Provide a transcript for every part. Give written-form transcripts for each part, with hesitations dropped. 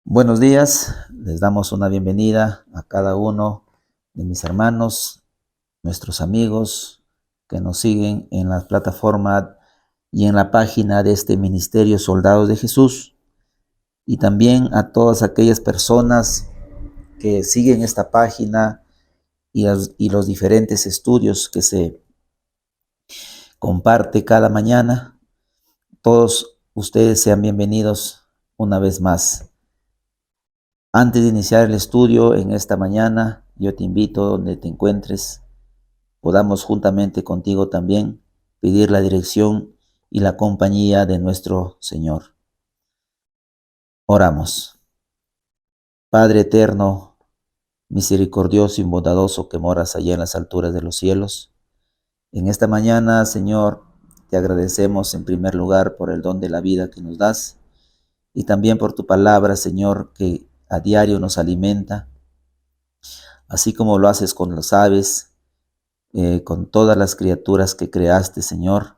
Buenos días, les damos una bienvenida a cada uno de mis hermanos, nuestros amigos que nos siguen en la plataforma y en la página de este Ministerio Soldados de Jesús, y también a todas aquellas personas que siguen esta página y los diferentes estudios que se comparte cada mañana. Todos ustedes sean bienvenidos una vez más. Antes de iniciar el estudio en esta mañana, yo te invito donde te encuentres, podamos juntamente contigo también pedir la dirección y la compañía de nuestro Señor. Oramos. Padre eterno, misericordioso y bondadoso que moras allá en las alturas de los cielos, en esta mañana, Señor, te agradecemos en primer lugar por el don de la vida que nos das y también por tu palabra, Señor, que a diario nos alimenta, así como lo haces con las aves, con todas las criaturas que creaste, Señor.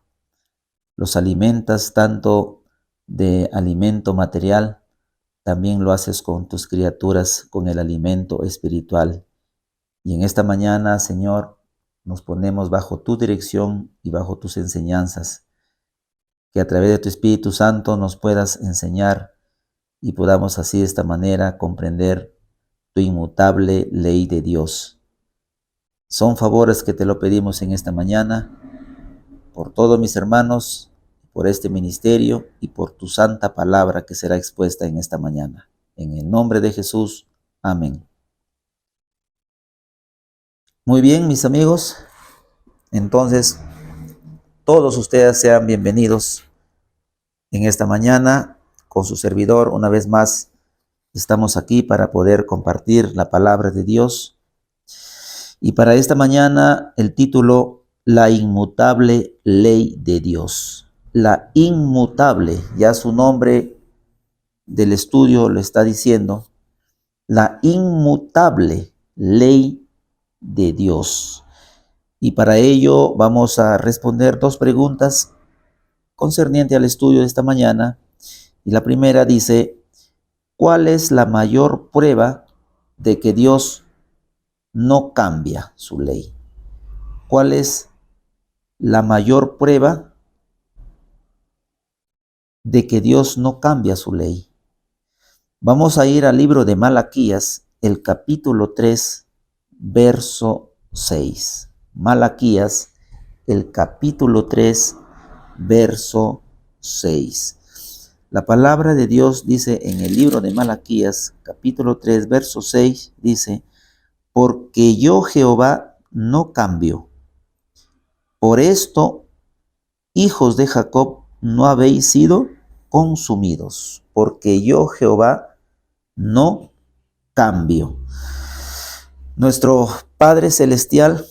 Los alimentas tanto de alimento material, también lo haces con tus criaturas, con el alimento espiritual. Y en esta mañana, Señor, nos ponemos bajo tu dirección y bajo tus enseñanzas, que a través de tu Espíritu Santo nos puedas enseñar y podamos así de esta manera comprender tu inmutable ley de Dios. Son favores que te lo pedimos en esta mañana, por todos mis hermanos, por este ministerio y por tu santa palabra que será expuesta en esta mañana. En el nombre de Jesús, amén. Muy bien, mis amigos, entonces todos ustedes sean bienvenidos en esta mañana con su servidor. Una vez más, estamos aquí para poder compartir la palabra de Dios. Y para esta mañana el título, la inmutable ley de Dios. La inmutable, ya su nombre del estudio lo está diciendo, la inmutable ley de Dios. Y para ello vamos a responder dos preguntas concernientes al estudio de esta mañana. Y la primera dice, ¿cuál es la mayor prueba de que Dios no cambia su ley? ¿Cuál es la mayor prueba de que Dios no cambia su ley? Vamos a ir al libro de Malaquías, el capítulo 3, verso 6. Malaquías, el capítulo 3, verso 6. La palabra de Dios dice en el libro de Malaquías, capítulo 3, verso 6, dice, porque yo Jehová no cambio. Por esto, hijos de Jacob, no habéis sido consumidos, porque yo Jehová no cambio. Nuestro Padre Celestial,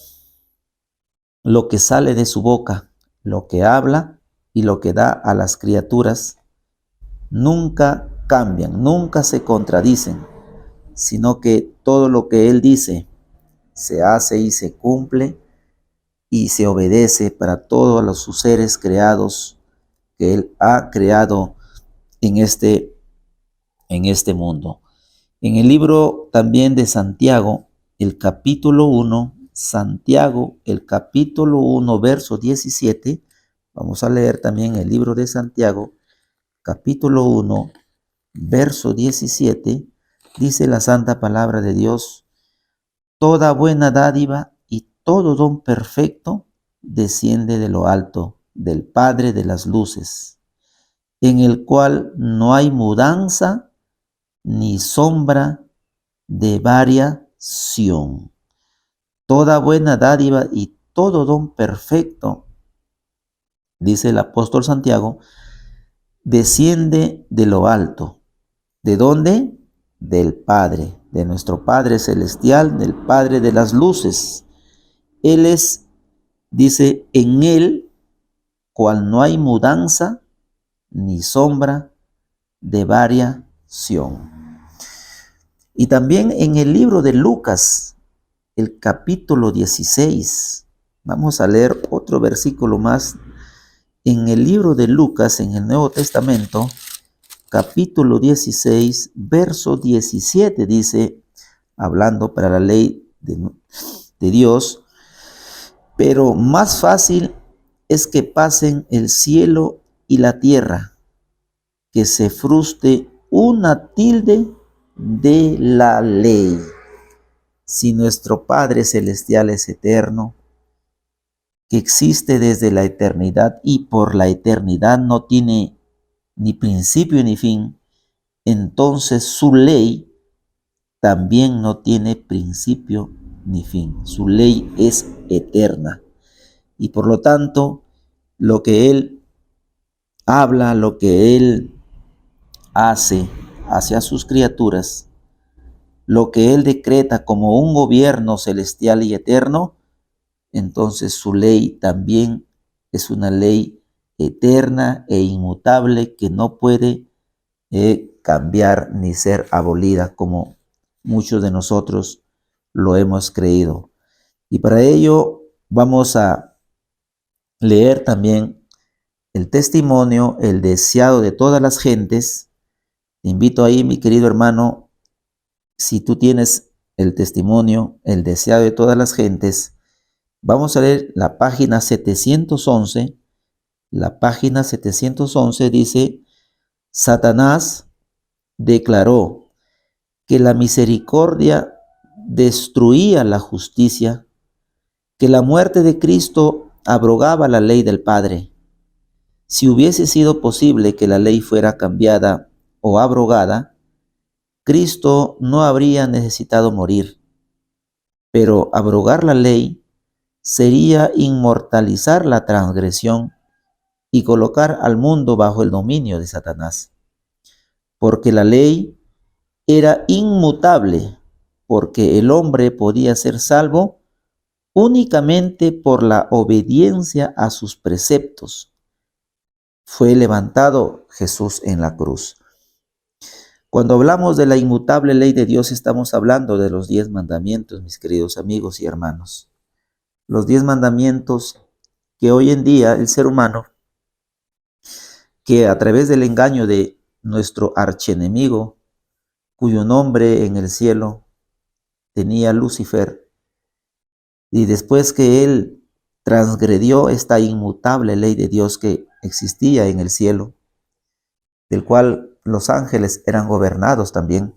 lo que sale de su boca, lo que habla y lo que da a las criaturas, nunca cambian, nunca se contradicen, sino que todo lo que Él dice se hace y se cumple y se obedece para todos los sus seres creados que Él ha creado en este mundo. En el libro también de Santiago, el capítulo 1, Santiago, el capítulo 1, verso 17, vamos a leer también el libro de Santiago, capítulo 1, verso 17, dice la santa palabra de Dios, toda buena dádiva y todo don perfecto desciende de lo alto, del Padre de las luces, en el cual no hay mudanza ni sombra de variación. Toda buena dádiva y todo don perfecto, dice el apóstol Santiago, desciende de lo alto. ¿De dónde? Del Padre, de nuestro Padre Celestial, del Padre de las luces. Él es, dice, en Él, cual no hay mudanza ni sombra de variación. Y también en el libro de Lucas, el capítulo 16, vamos a leer otro versículo más. En el libro de Lucas, en el Nuevo Testamento, capítulo 16, verso 17, dice, hablando para la ley de Dios, pero más fácil es que pasen el cielo y la tierra, que se fruste una tilde de la ley. Si nuestro Padre Celestial es eterno, que existe desde la eternidad y por la eternidad no tiene ni principio ni fin, entonces su ley también no tiene principio ni fin. Su ley es eterna. Y por lo tanto, lo que Él habla, lo que Él hace hacia sus criaturas, lo que Él decreta como un gobierno celestial y eterno, entonces su ley también es una ley eterna e inmutable que no puede cambiar ni ser abolida como muchos de nosotros lo hemos creído. Y para ello vamos a leer también el testimonio, el deseado de todas las gentes. Te invito ahí, mi querido hermano, si tú tienes el testimonio, el deseado de todas las gentes, vamos a leer la página 711. La página 711 dice, Satanás declaró que la misericordia destruía la justicia, que la muerte de Cristo abrogaba la ley del Padre. Si hubiese sido posible que la ley fuera cambiada o abrogada, Cristo no habría necesitado morir. Pero abrogar la ley sería inmortalizar la transgresión y colocar al mundo bajo el dominio de Satanás. Porque la ley era inmutable, porque el hombre podía ser salvo únicamente por la obediencia a sus preceptos. Fue levantado Jesús en la cruz. Cuando hablamos de la inmutable ley de Dios, estamos hablando de los 10 mandamientos, mis queridos amigos y hermanos. Los 10 mandamientos que hoy en día el ser humano, que a través del engaño de nuestro archienemigo, cuyo nombre en el cielo tenía Lucifer, y después que él transgredió esta inmutable ley de Dios que existía en el cielo, del cual los ángeles eran gobernados también,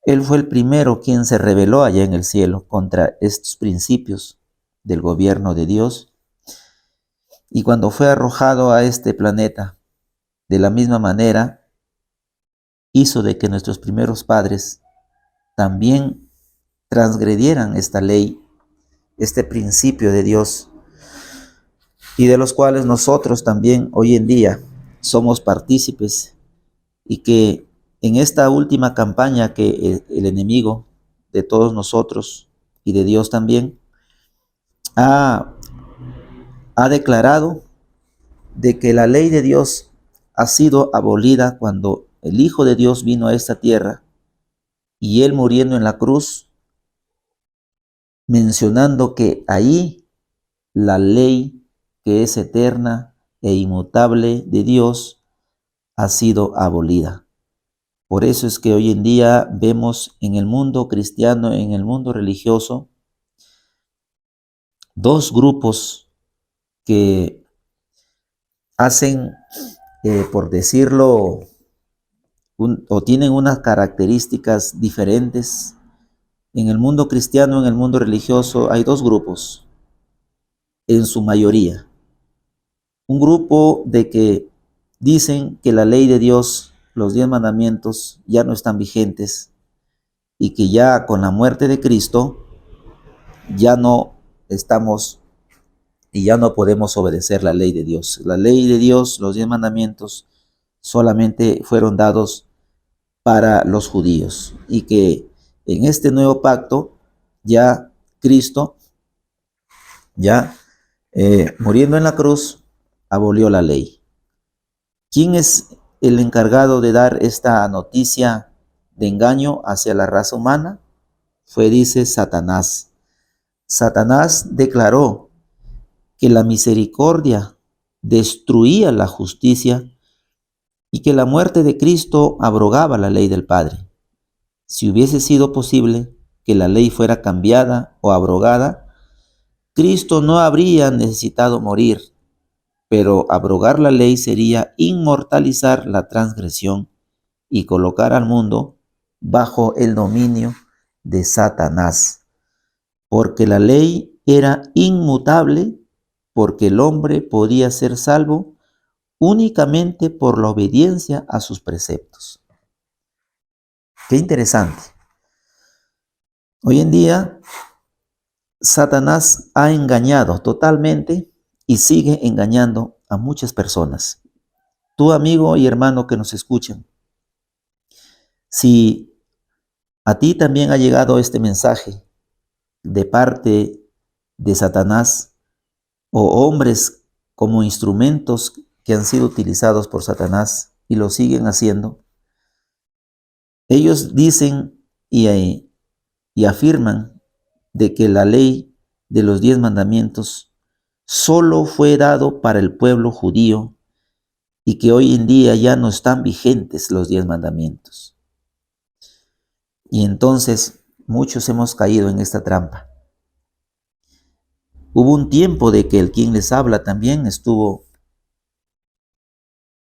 él fue el primero quien se rebeló allá en el cielo contra estos principios del gobierno de Dios. Y cuando fue arrojado a este planeta, de la misma manera, hizo de que nuestros primeros padres también transgredieran esta ley, este principio de Dios, y de los cuales nosotros también hoy en día somos partícipes, y que en esta última campaña que el enemigo de todos nosotros y de Dios también ha declarado de que la ley de Dios ha sido abolida cuando el Hijo de Dios vino a esta tierra y él muriendo en la cruz, mencionando que ahí la ley que es eterna e inmutable de Dios ha sido abolida. Por eso es que hoy en día vemos en el mundo cristiano, en el mundo religioso, dos grupos que hacen, por decirlo, o tienen unas características diferentes. En el mundo cristiano, en el mundo religioso, hay dos grupos, en su mayoría. Un grupo de que dicen que la ley de Dios, los 10 mandamientos, ya no están vigentes y que ya con la muerte de Cristo ya no estamos y ya no podemos obedecer la ley de Dios. La ley de Dios, los 10 mandamientos, solamente fueron dados para los judíos y que en este nuevo pacto ya Cristo, ya muriendo en la cruz, abolió la ley. ¿Quién es el encargado de dar esta noticia de engaño hacia la raza humana? Fue, dice, Satanás. Satanás declaró que la misericordia destruía la justicia y que la muerte de Cristo abrogaba la ley del Padre. Si hubiese sido posible que la ley fuera cambiada o abrogada, Cristo no habría necesitado morir, pero abrogar la ley sería inmortalizar la transgresión y colocar al mundo bajo el dominio de Satanás, porque la ley era inmutable, porque el hombre podía ser salvo únicamente por la obediencia a sus preceptos. Qué interesante. Hoy en día, Satanás ha engañado totalmente y sigue engañando a muchas personas. Tu amigo y hermano que nos escuchan, si a ti también ha llegado este mensaje de parte de Satanás o hombres como instrumentos que han sido utilizados por Satanás y lo siguen haciendo, ellos dicen y afirman de que la ley de los 10 mandamientos solo fue dado para el pueblo judío y que hoy en día ya no están vigentes los 10 mandamientos. Y entonces muchos hemos caído en esta trampa. Hubo un tiempo de que el quien les habla también estuvo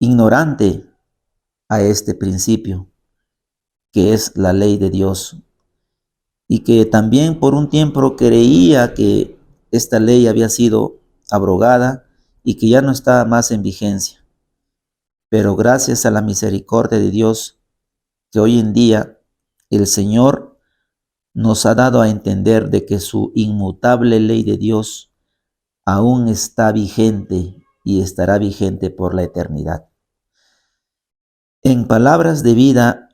ignorante a este principio, que es la ley de Dios, y que también por un tiempo creía que esta ley había sido abrogada y que ya no estaba más en vigencia. Pero gracias a la misericordia de Dios, que hoy en día el Señor nos ha dado a entender de que su inmutable ley de Dios aún está vigente y estará vigente por la eternidad. En Palabras de Vida,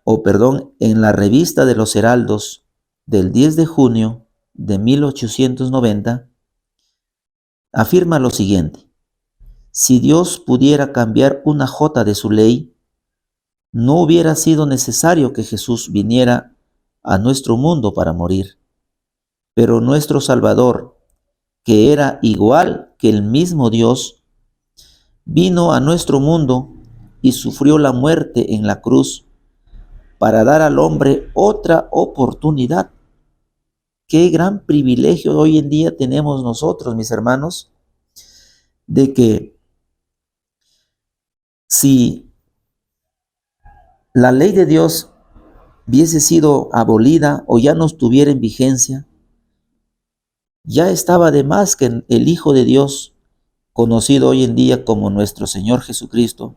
en la Revista de los Heraldos del 10 de junio de 1890, afirma lo siguiente: si Dios pudiera cambiar una jota de su ley, no hubiera sido necesario que Jesús viniera a nuestro mundo para morir. Pero nuestro Salvador, que era igual que el mismo Dios, vino a nuestro mundo y sufrió la muerte en la cruz para dar al hombre otra oportunidad. Qué gran privilegio hoy en día tenemos nosotros, mis hermanos, de que si la ley de Dios hubiese sido abolida o ya no estuviera en vigencia, ya estaba de más que el Hijo de Dios, conocido hoy en día como nuestro Señor Jesucristo,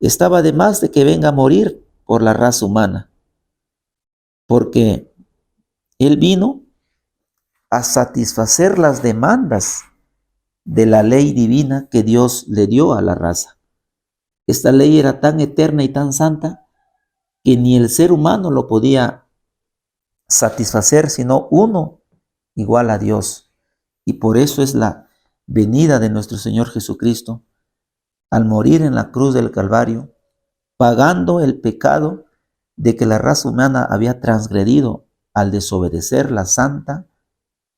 estaba de más de que venga a morir por la raza humana, porque Él vino a satisfacer las demandas de la ley divina que Dios le dio a la raza. Esta ley era tan eterna y tan santa que ni el ser humano lo podía satisfacer, sino uno igual a Dios. Y por eso es la venida de nuestro Señor Jesucristo, al morir en la cruz del Calvario, pagando el pecado de que la raza humana había transgredido al desobedecer la santa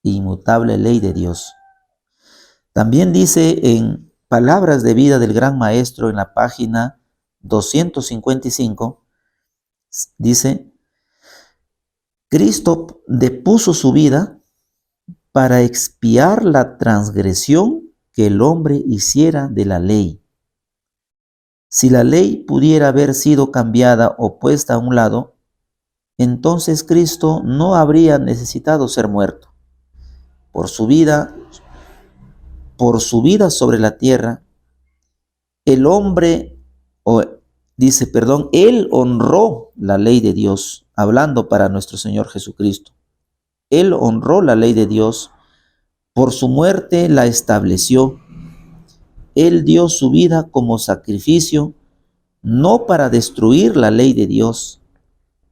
e inmutable ley de Dios. También dice en Palabras de Vida del Gran Maestro, en la página 255, dice: Cristo depuso su vida para expiar la transgresión que el hombre hiciera de la ley. Si la ley pudiera haber sido cambiada o puesta a un lado, entonces Cristo no habría necesitado ser muerto. Por su vida sobre la tierra, el hombre, Él honró la ley de Dios, hablando para nuestro Señor Jesucristo. Él honró la ley de Dios, por su muerte la estableció. Él dio su vida como sacrificio, no para destruir la ley de Dios,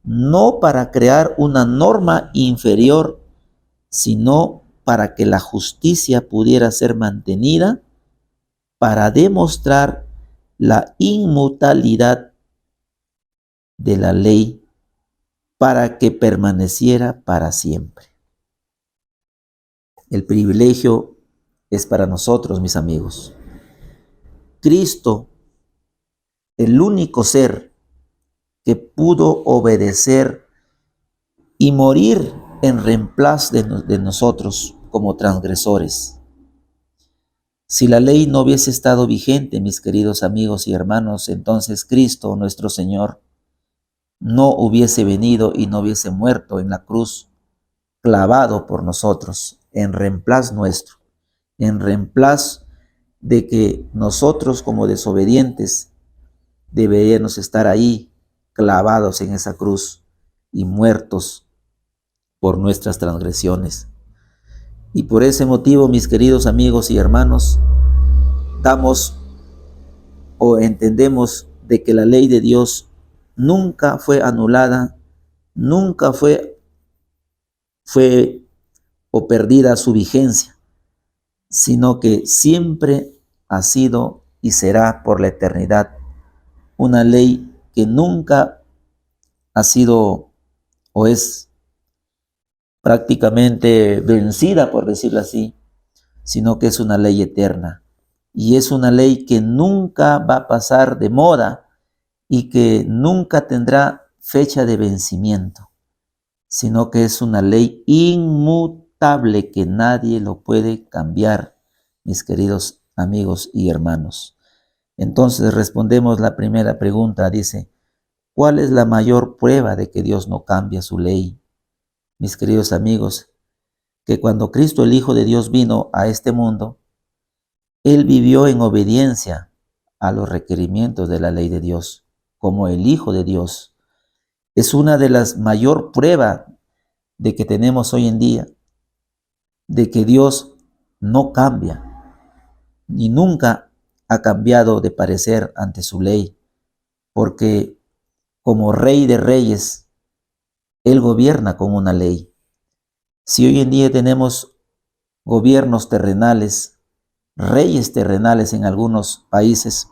no para crear una norma inferior, sino para que la justicia pudiera ser mantenida, para demostrar la inmutabilidad de la ley, para que permaneciera para siempre. El privilegio es para nosotros, mis amigos. Cristo el único ser que pudo obedecer y morir en reemplazo de nosotros como transgresores. Si la ley no hubiese estado vigente, mis queridos amigos y hermanos, entonces Cristo, nuestro Señor, no hubiese venido y no hubiese muerto en la cruz, clavado por nosotros, en reemplazo nuestro, en reemplazo de que nosotros como desobedientes deberíamos estar ahí clavados en esa cruz y muertos por nuestras transgresiones. Y por ese motivo, mis queridos amigos y hermanos, damos o entendemos de que la ley de Dios nunca fue anulada, nunca fue o perdida su vigencia, sino que siempre ha sido y será por la eternidad una ley que nunca ha sido o es prácticamente vencida, por decirlo así, sino que es una ley eterna. Y es una ley que nunca va a pasar de moda y que nunca tendrá fecha de vencimiento, sino que es una ley inmutable que nadie lo puede cambiar, mis queridos amigos y hermanos. Entonces respondemos la primera pregunta, dice, ¿cuál es la mayor prueba de que Dios no cambia su ley? Mis queridos amigos, que cuando Cristo el Hijo de Dios vino a este mundo, Él vivió en obediencia a los requerimientos de la ley de Dios, como el Hijo de Dios. Es una de las mayor pruebas de que tenemos hoy en día, de que Dios no cambia, ni nunca ha cambiado de parecer ante su ley, porque como Rey de Reyes, Él gobierna con una ley. Si hoy en día tenemos gobiernos terrenales, reyes terrenales en algunos países,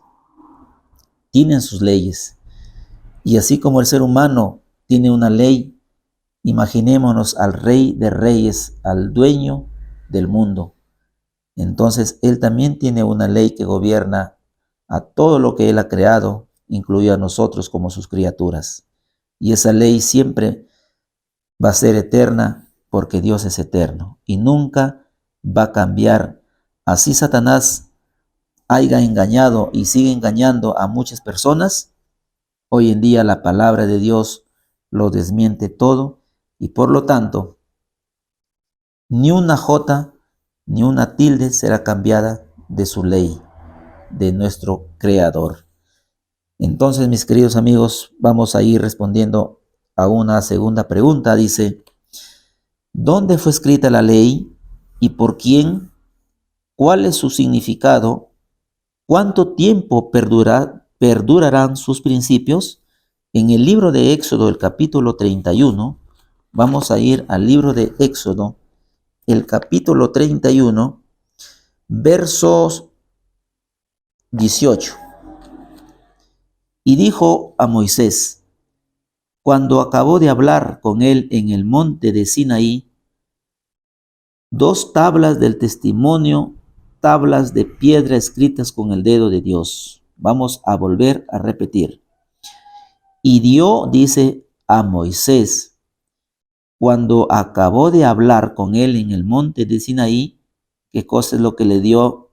tienen sus leyes. Y así como el ser humano tiene una ley, imaginémonos al Rey de Reyes, al dueño del mundo. Entonces Él también tiene una ley que gobierna a todo lo que Él ha creado, incluido a nosotros como sus criaturas. Y esa ley siempre va a ser eterna porque Dios es eterno y nunca va a cambiar. Así Satanás haya engañado y sigue engañando a muchas personas, hoy en día la palabra de Dios lo desmiente todo y por lo tanto ni una jota ni una tilde será cambiada de su ley, de nuestro Creador. Entonces, mis queridos amigos, vamos a ir respondiendo a una segunda pregunta. Dice, ¿dónde fue escrita la ley y por quién? ¿Cuál es su significado? ¿Cuánto tiempo perdurarán sus principios? En el libro de Éxodo, el capítulo 31, vamos a ir al libro de Éxodo, el capítulo 31, versos 18. Y dijo a Moisés, cuando acabó de hablar con él en el monte de Sinaí, 2 tablas del testimonio, tablas de piedra escritas con el dedo de Dios. Vamos a volver a repetir. Y dio, dice, a Moisés, cuando acabó de hablar con él en el monte de Sinaí, ¿qué cosa es lo que le dio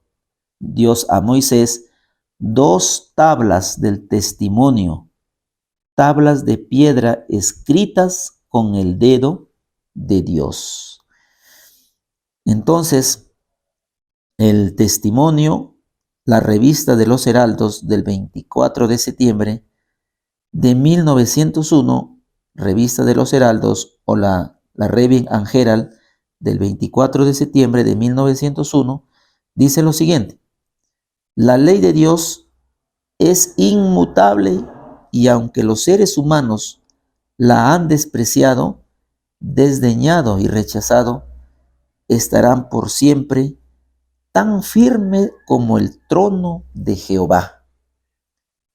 Dios a Moisés? 2 tablas del testimonio, tablas de piedra escritas con el dedo de Dios. Entonces, el testimonio, la revista de los Heraldos del 24 de septiembre de 1901, revista de los Heraldos o la Revin and Herald del 24 de septiembre de 1901, dice lo siguiente: la ley de Dios es inmutable y aunque los seres humanos la han despreciado, desdeñado y rechazado, estarán por siempre tan firme como el trono de Jehová.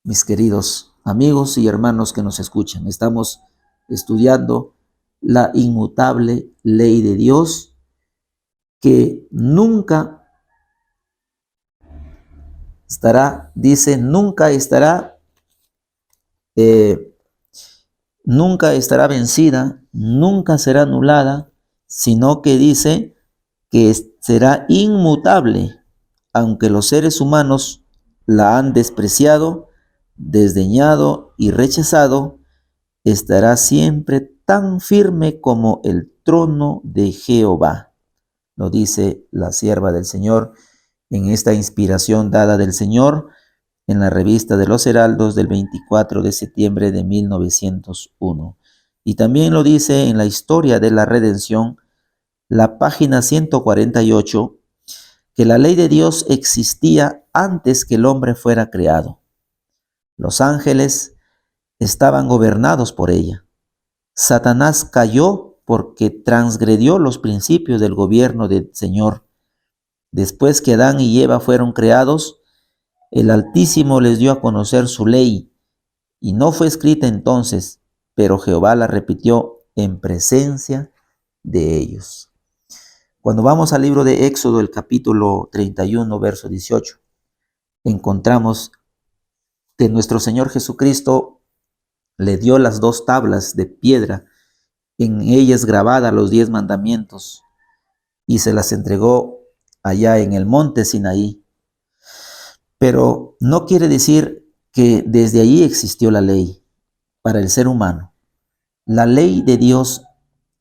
Mis queridos amigos y hermanos que nos escuchan, estamos estudiando la inmutable ley de Dios que nunca estará, dice, nunca estará eh, nunca estará vencida, nunca será anulada, sino que dice que será inmutable, aunque los seres humanos la han despreciado, desdeñado y rechazado, estará siempre tan firme como el trono de Jehová. Lo dice la sierva del Señor en esta inspiración dada del Señor en la revista de los Heraldos del 24 de septiembre de 1901. Y también lo dice en la historia de la redención, la página 148, que la ley de Dios existía antes que el hombre fuera creado. Los ángeles estaban gobernados por ella. Satanás cayó porque transgredió los principios del gobierno del Señor. Después que Adán y Eva fueron creados, el Altísimo les dio a conocer su ley, y no fue escrita entonces, pero Jehová la repitió en presencia de ellos. Cuando vamos al libro de Éxodo, el capítulo 31, verso 18, encontramos que nuestro Señor Jesucristo le dio las 2 tablas de piedra, en ellas grabadas los 10 mandamientos, y se las entregó allá en el monte Sinaí. Pero no quiere decir que desde ahí existió la ley para el ser humano. La ley de Dios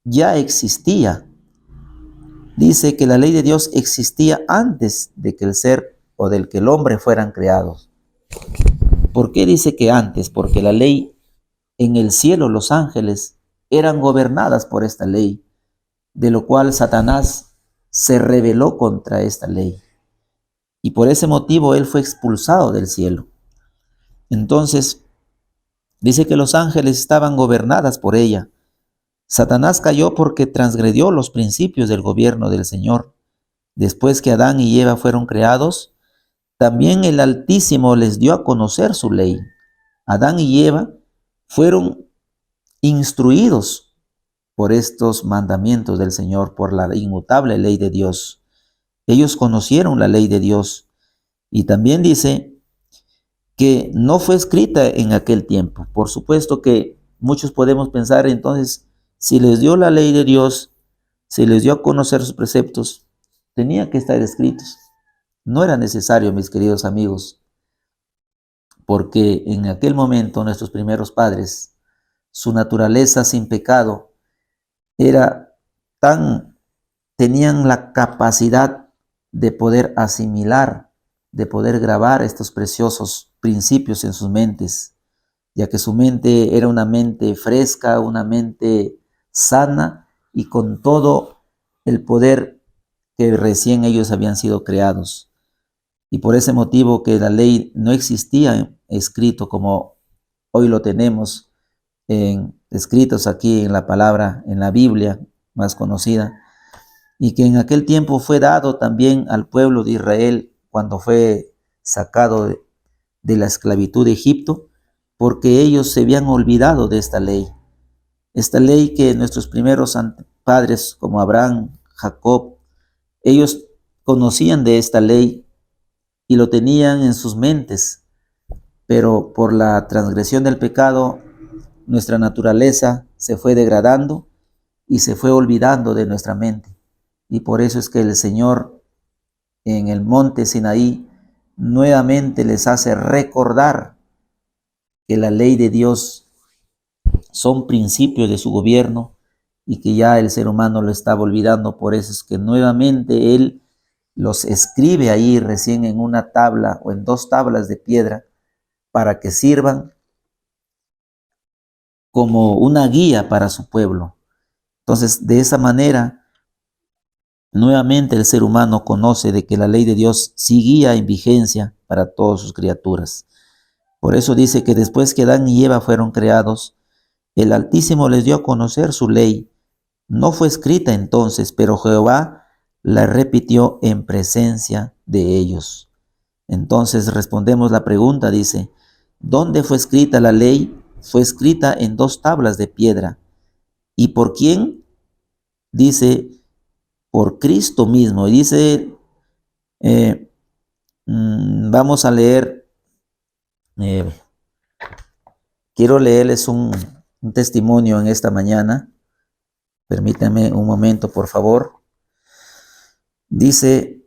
ya existía. Dice que la ley de Dios existía antes de que el ser o del que el hombre fueran creados. ¿Por qué dice que antes? Porque la ley en el cielo, los ángeles eran gobernadas por esta ley, de lo cual Satanás se rebeló contra esta ley. Y por ese motivo él fue expulsado del cielo. Entonces, dice que los ángeles estaban gobernadas por ella. Satanás cayó porque transgredió los principios del gobierno del Señor. Después que Adán y Eva fueron creados, también el Altísimo les dio a conocer su ley. Adán y Eva fueron instruidos por estos mandamientos del Señor, por la inmutable ley de Dios. Ellos conocieron la ley de Dios. Y también dice que no fue escrita en aquel tiempo. Por supuesto que muchos podemos pensar entonces, si les dio la ley de Dios, si les dio a conocer sus preceptos, tenía que estar escritos. No era necesario, mis queridos amigos, porque en aquel momento nuestros primeros padres, su naturaleza sin pecado era tan, tenían la capacidad de poder asimilar, de poder grabar estos preciosos principios en sus mentes, ya que su mente era una mente fresca, una mente sana y con todo el poder que recién ellos habían sido creados. Y por ese motivo que la ley no existía escrito como hoy lo tenemos escritos aquí en la palabra, en la Biblia más conocida, y que en aquel tiempo fue dado también al pueblo de Israel cuando fue sacado de la esclavitud de Egipto, porque ellos se habían olvidado de esta ley que nuestros primeros padres como Abraham, Jacob, ellos conocían de esta ley y lo tenían en sus mentes, pero por la transgresión del pecado, nuestra naturaleza se fue degradando y se fue olvidando de nuestra mente. Y por eso es que el Señor en el monte Sinaí nuevamente les hace recordar que la ley de Dios son principios de su gobierno y que ya el ser humano lo estaba olvidando. Por eso es que nuevamente Él los escribe ahí recién en una tabla o en 2 tablas de piedra para que sirvan como una guía para su pueblo. Entonces, de esa manera, nuevamente el ser humano conoce de que la ley de Dios seguía en vigencia para todas sus criaturas. Por eso dice que después que Adán y Eva fueron creados, el Altísimo les dio a conocer su ley. No fue escrita entonces, pero Jehová la repitió en presencia de ellos. Entonces respondemos la pregunta, dice, ¿dónde fue escrita la ley? Fue escrita en 2 tablas de piedra. ¿Y por quién? Dice, por Cristo mismo. Y dice, vamos a leer Quiero leerles un testimonio en esta mañana. Permítanme un momento, por favor. Dice,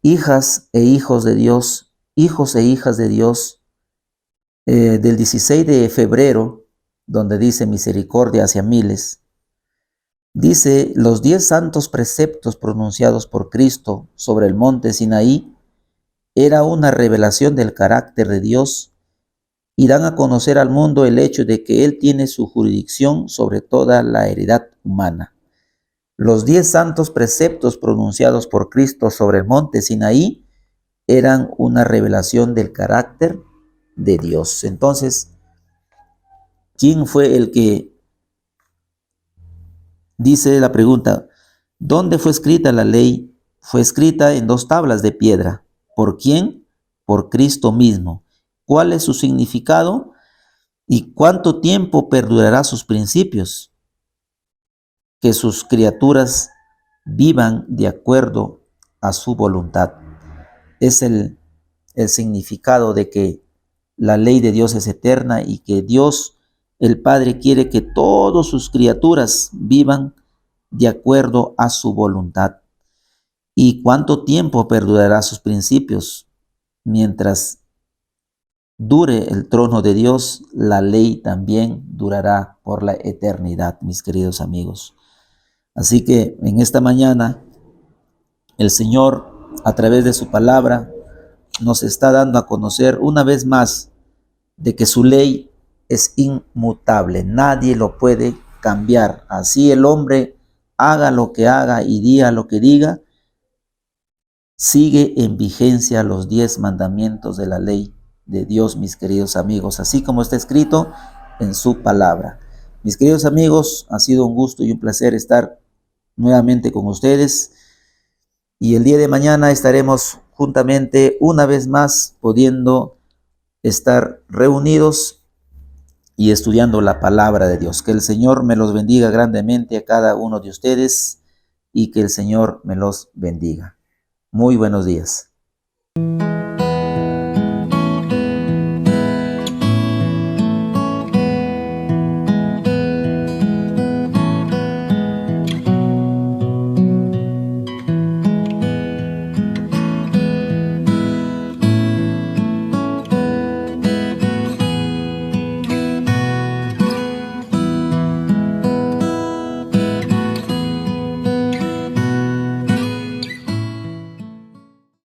hijas e hijos de Dios, hijos e hijas de Dios, del 16 de febrero, donde dice misericordia hacia miles, dice, los 10 santos preceptos pronunciados por Cristo sobre el monte Sinaí era una revelación del carácter de Dios y dan a conocer al mundo el hecho de que Él tiene su jurisdicción sobre toda la heredad humana. Los 10 santos preceptos pronunciados por Cristo sobre el monte Sinaí eran una revelación del carácter de Dios. Entonces, ¿quién fue el que dice la pregunta? ¿Dónde fue escrita la ley? Fue escrita en 2 tablas de piedra. ¿Por quién? Por Cristo mismo. ¿Cuál es su significado? ¿Y cuánto tiempo perdurará sus principios? Que sus criaturas vivan de acuerdo a su voluntad. Es el significado de que la ley de Dios es eterna y que Dios, el Padre, quiere que todas sus criaturas vivan de acuerdo a su voluntad. ¿Y cuánto tiempo perdurará sus principios? Mientras dure el trono de Dios, la ley también durará por la eternidad, mis queridos amigos. Así que en esta mañana, el Señor, a través de su palabra, nos está dando a conocer una vez más de que su ley es inmutable. Nadie lo puede cambiar. Así el hombre haga lo que haga y diga lo que diga, sigue en vigencia los 10 mandamientos de la ley de Dios, mis queridos amigos, así como está escrito en su palabra. Mis queridos amigos, ha sido un gusto y un placer estar nuevamente con ustedes. Y el día de mañana estaremos juntamente una vez más pudiendo estar reunidos y estudiando la palabra de Dios. Que el Señor me los bendiga grandemente a cada uno de ustedes y que el Señor me los bendiga. Muy buenos días.